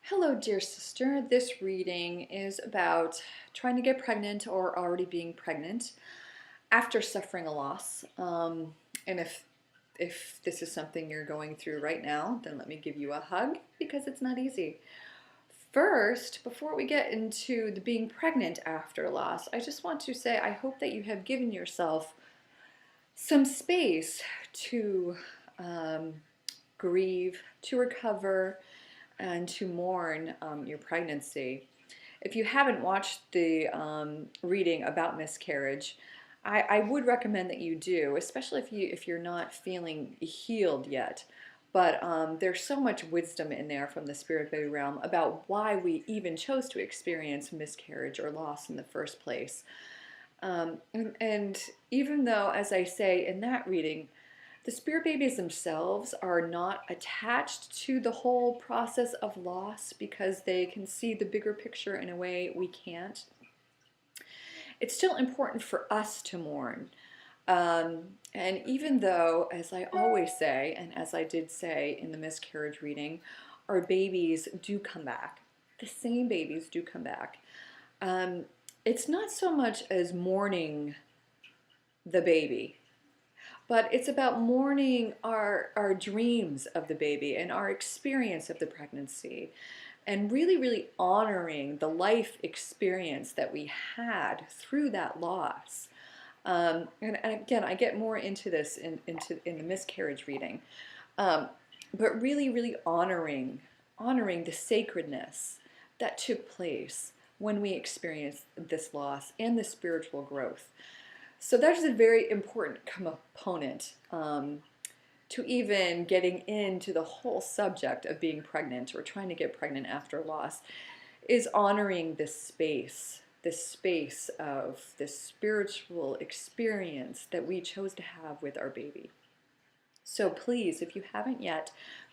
Hello, dear sister. This reading is about trying to get pregnant or already being pregnant after suffering a loss. And if this is something you're going through right now, then let me give you a hug because it's not easy. First, before we get into the being pregnant after loss, I just want to say I hope that you have given yourself some space to um, grieve, to recover, and to mourn your pregnancy. If you haven't watched the reading about miscarriage, I would recommend that you do, especially if you're not feeling healed yet. But there's so much wisdom in there from the spirit baby realm about why we even chose to experience miscarriage or loss in the first place. And even though, as I say in that reading, the spirit babies themselves are not attached to the whole process of loss because they can see the bigger picture in a way we can't. It's still important for us to mourn. And even though, as I always say, and as I did say in the miscarriage reading, our babies do come back. The same babies do come back. Um, it's not so much as mourning the baby, but it's about mourning our dreams of the baby and our experience of the pregnancy and really honoring the life experience that we had through that loss. And again, I get more into this in the miscarriage reading, but really honoring the sacredness that took place when we experienced this loss and the spiritual growth. So that is a very important component to even getting into the whole subject of being pregnant or trying to get pregnant after loss, is honoring this space of this spiritual experience that we chose to have with our baby. So please, if you haven't yet,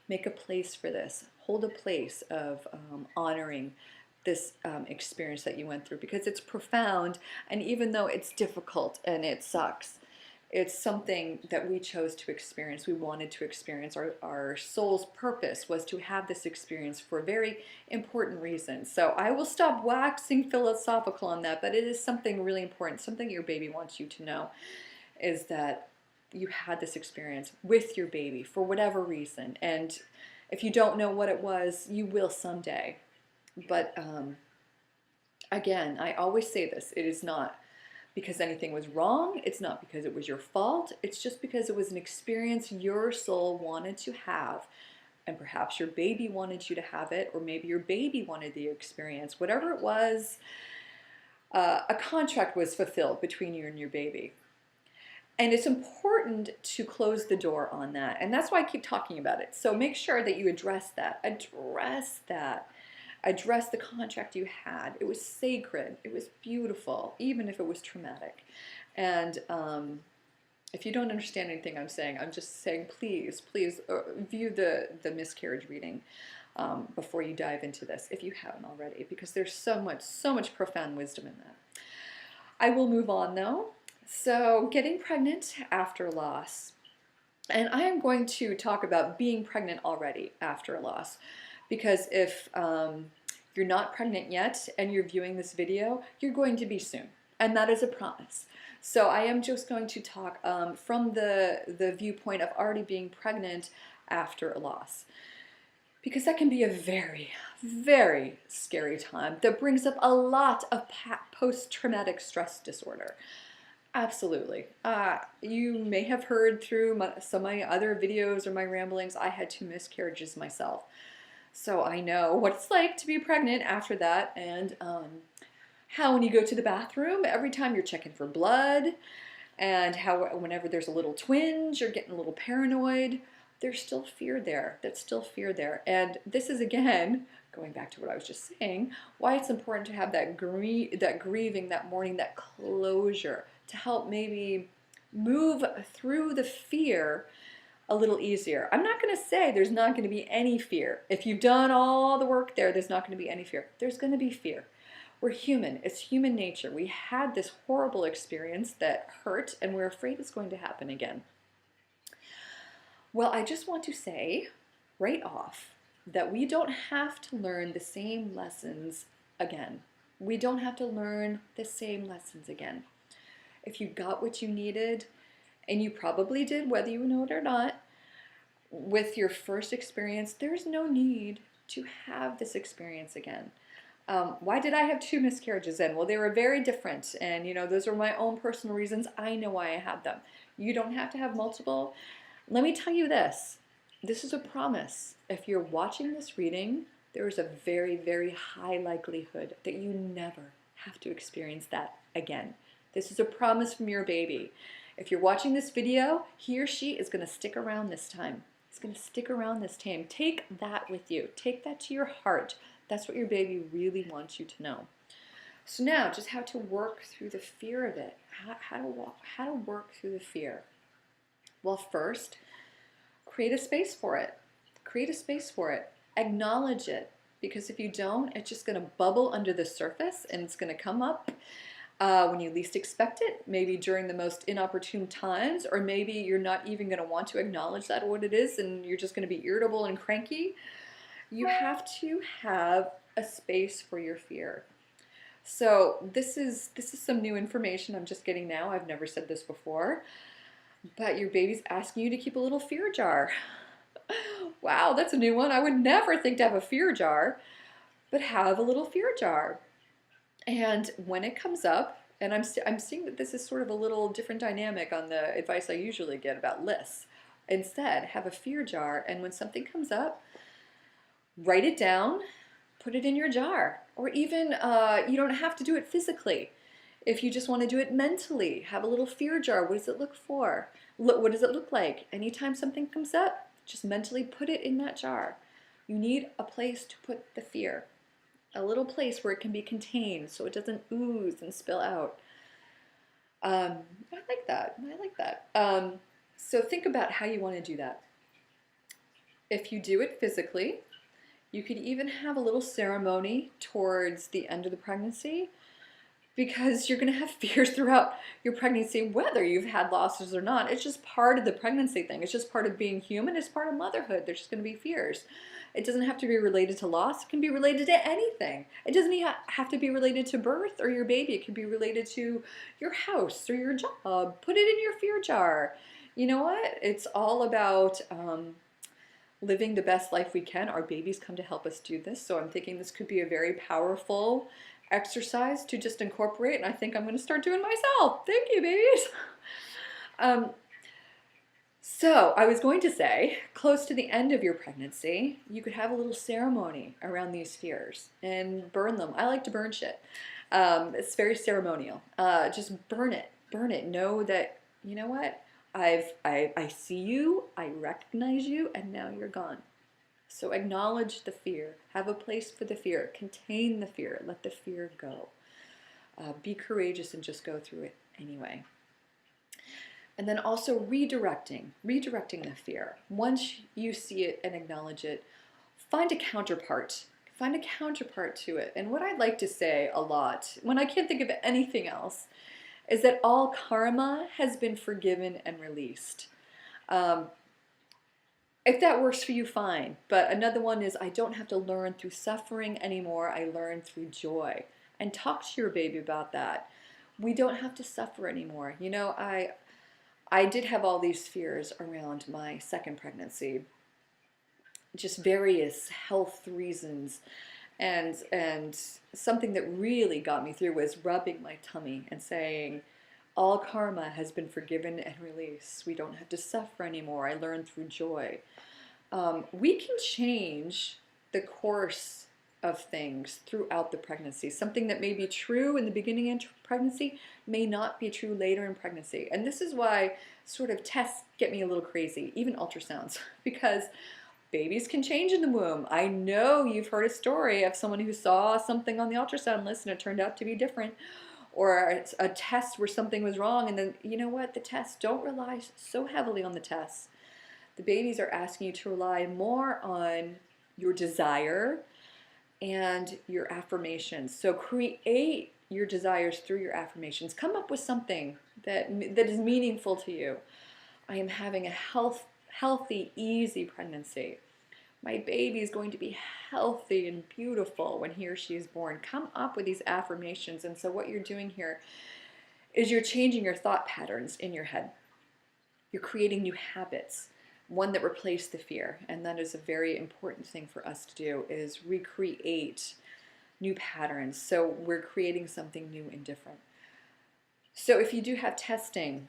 make a place for this. Hold a place of honoring this experience that you went through because it's profound, and even though it's difficult and it sucks, it's something that we chose to experience. We wanted to experience. Our soul's purpose was to have this experience for a very important reason. So I will stop waxing philosophical on that, but it is something really important, something your baby wants you to know, is that you had this experience with your baby for whatever reason. And if you don't know what it was, you will someday. But again, I always say this, it is not because anything was wrong. It's not because it was your fault. It's just because it was an experience your soul wanted to have. And perhaps your baby wanted you to have it, or maybe your baby wanted the experience. Whatever it was, a contract was fulfilled between you and your baby. And it's important to close the door on that. And that's why I keep talking about it. So make sure that you address that. Address that. Address the contract you had. It was sacred. It was beautiful, even if it was traumatic. And if you don't understand anything I'm saying, I'm just saying, please view the miscarriage reading before you dive into this, if you haven't already, because there's so much profound wisdom in that. I will move on though. So getting pregnant after loss. And I am going to talk about being pregnant already after a loss. Because if you're not pregnant yet and you're viewing this video, you're going to be soon. And that is a promise. So I am just going to talk from the viewpoint of already being pregnant after a loss. Because that can be a very scary time that brings up a lot of post-traumatic stress disorder. Absolutely. You may have heard through some of my other videos or my ramblings, I had 2 miscarriages myself. So I know what it's like to be pregnant after that, and how when you go to the bathroom, every time you're checking for blood, and how whenever there's a little twinge, you're getting a little paranoid, there's still fear there. That's still fear there. And this is, again, going back to what I was just saying, why it's important to have that grieving, that mourning, that closure, to help maybe move through the fear a little easier. I'm not going to say there's not going to be any fear. If you've done all the work there's not going to be any fear. There's going to be fear. We're human. It's human nature. We had this horrible experience that hurt, and we're afraid it's going to happen again. Well, I just want to say right off that we don't have to learn the same lessons again. We don't have to learn the same lessons again. If you got what you needed, and you probably did, whether you know it or not, with your first experience, there's no need to have this experience again. Why did I have 2 miscarriages then? Well, they were very different, and those are my own personal reasons. I know why I had them. You don't have to have multiple. Let me tell you this. This is a promise. If you're watching this reading, there is a very, very high likelihood that you never have to experience that again. This is a promise from your baby. If you're watching this video, he or she is going to stick around this time. He's going to stick around this time. Take that with you. Take that to your heart. That's what your baby really wants you to know. So now, just how to work through the fear of it. How to work through the fear. Well, first, create a space for it. Create a space for it. Acknowledge it. Because if you don't, it's just going to bubble under the surface and it's going to come up when you least expect it, maybe during the most inopportune times, or maybe you're not even going to want to acknowledge that what it is and you're just going to be irritable and cranky. You have to have a space for your fear. So this is some new information I'm just getting now. I've never said this before. But your baby's asking you to keep a little fear jar. Wow, that's a new one. I would never think to have a fear jar, but have a little fear jar. And when it comes up, and I'm seeing that this is sort of a little different dynamic on the advice I usually get about lists. Instead, have a fear jar, and when something comes up, write it down, put it in your jar. Or even, you don't have to do it physically. If you just want to do it mentally, have a little fear jar. What does it look for? What does it look like? Anytime something comes up, just mentally put it in that jar. You need a place to put the fear. A little place where it can be contained so it doesn't ooze and spill out. I like that. I like that. So think about how you want to do that. If you do it physically, you could even have a little ceremony towards the end of the pregnancy, because you're going to have fears throughout your pregnancy, whether you've had losses or not. It's just part of the pregnancy thing. It's just part of being human. It's part of motherhood. There's just going to be fears. It doesn't have to be related to loss. It can be related to anything. It doesn't have to be related to birth or your baby. It can be related to your house or your job. Put it in your fear jar. You know what? It's all about living the best life we can. Our babies come to help us do this. So I'm thinking this could be a very powerful exercise to just incorporate, and I think I'm going to start doing myself. Thank you, babies. So I was going to say, close to the end of your pregnancy, you could have a little ceremony around these fears and burn them. I like to burn shit. It's very ceremonial. Just burn it. Burn it. Know that, you know what? I see you, I recognize you, and now you're gone. So acknowledge the fear. Have a place for the fear. Contain the fear. Let the fear go. Be courageous and just go through it anyway. And then also redirecting the fear. Once you see it and acknowledge it, find a counterpart. Find a counterpart to it. And what I like to say a lot, when I can't think of anything else, is that all karma has been forgiven and released. If that works for you, fine. But another one is, I don't have to learn through suffering anymore. I learn through joy. And talk to your baby about that. We don't have to suffer anymore. You know, I did have all these fears around my second pregnancy. Just various health reasons. And something that really got me through was rubbing my tummy and saying, all karma has been forgiven and released. We don't have to suffer anymore. I learned through joy. We can change the course of things throughout the pregnancy. Something that may be true in the beginning of pregnancy may not be true later in pregnancy. And this is why sort of tests get me a little crazy, even ultrasounds, because babies can change in the womb. I know you've heard a story of someone who saw something on the ultrasound list and it turned out to be different. Or a test where something was wrong, and then, you know what, the tests, don't rely so heavily on the tests. The babies are asking you to rely more on your desire and your affirmations. So create your desires through your affirmations. Come up with something that is meaningful to you. I am having a healthy, easy pregnancy. My baby is going to be healthy and beautiful when he or she is born. Come up with these affirmations. And so what you're doing here is you're changing your thought patterns in your head. You're creating new habits, one that replace the fear. And that is a very important thing for us to do, is recreate new patterns. So we're creating something new and different. So if you do have testing,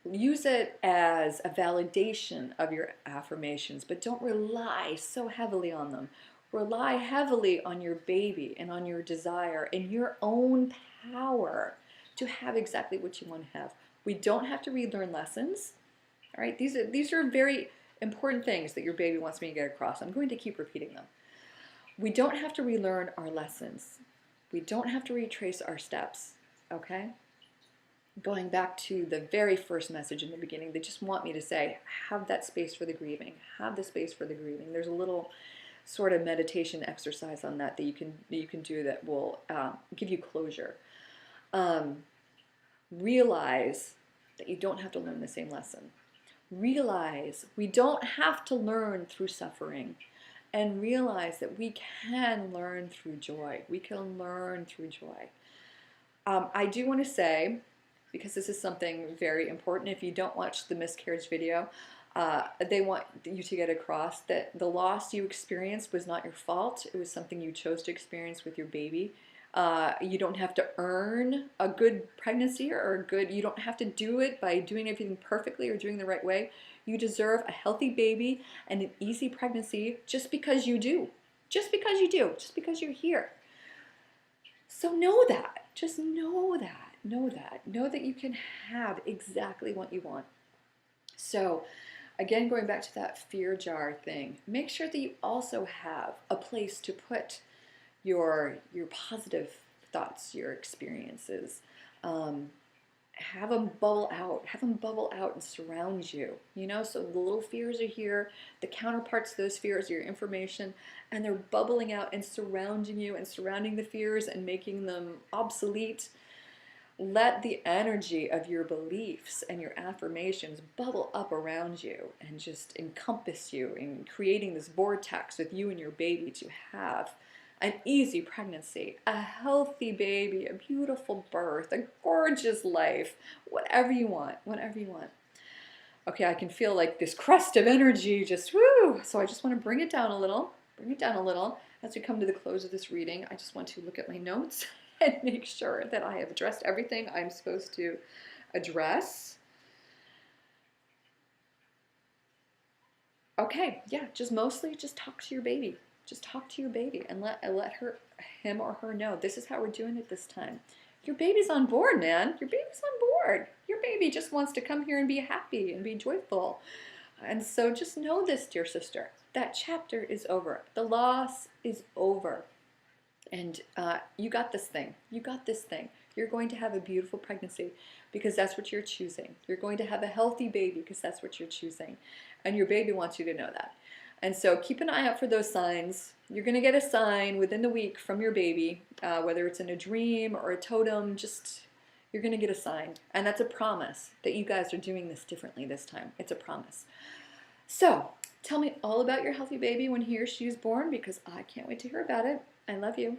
use it as a validation of your affirmations, but don't rely so heavily on them. Rely heavily on your baby and on your desire and your own power to have exactly what you want to have. We don't have to relearn lessons. All right, these are very important things that your baby wants me to get across. I'm going to keep repeating them. We don't have to relearn our lessons. We don't have to retrace our steps, okay? Going back to the very first message in the beginning, they just want me to say, have that space for the grieving. Have the space for the grieving. There's a little sort of meditation exercise on that you can do that will give you closure. Realize that you don't have to learn the same lesson. Realize we don't have to learn through suffering, and realize that we can learn through joy. We can learn through joy. I do want to say, because this is something very important, if you don't watch the miscarriage video, they want you to get across that the loss you experienced was not your fault. It was something you chose to experience with your baby. You don't have to earn a good pregnancy or a good, you don't have to do it by doing everything perfectly or doing the right way. You deserve a healthy baby and an easy pregnancy just because you do. Just because you do. Just because you're here. So know that. Just know that. Know that. Know that you can have exactly what you want. So again, going back to that fear jar thing, make sure that you also have a place to put your positive thoughts, your experiences. Have them bubble out. Have them bubble out and surround you. You know, so the little fears are here. The counterparts of those fears are your information, and they're bubbling out and surrounding you and surrounding the fears and making them obsolete. Let the energy of your beliefs and your affirmations bubble up around you and just encompass you in creating this vortex with you and your baby to have an easy pregnancy, a healthy baby, a beautiful birth, a gorgeous life, whatever you want, whatever you want. Okay, I can feel like this crust of energy just woo. So I just want to bring it down a little, As we come to the close of this reading, I just want to look at my notes and make sure that I have addressed everything I'm supposed to address. Okay, yeah, just mostly just talk to your baby. Just talk to your baby and let him or her know this is how we're doing it this time. Your baby's on board, man. Your baby's on board. Your baby just wants to come here and be happy and be joyful. And so just know this, dear sister, that chapter is over. The loss is over. And you got this thing. You got this thing. You're going to have a beautiful pregnancy because that's what you're choosing. You're going to have a healthy baby because that's what you're choosing. And your baby wants you to know that. And so keep an eye out for those signs. You're going to get a sign within the week from your baby, whether it's in a dream or a totem, you're going to get a sign. And that's a promise that you guys are doing this differently this time. It's a promise. So tell me all about your healthy baby when he or she is born, because I can't wait to hear about it. I love you.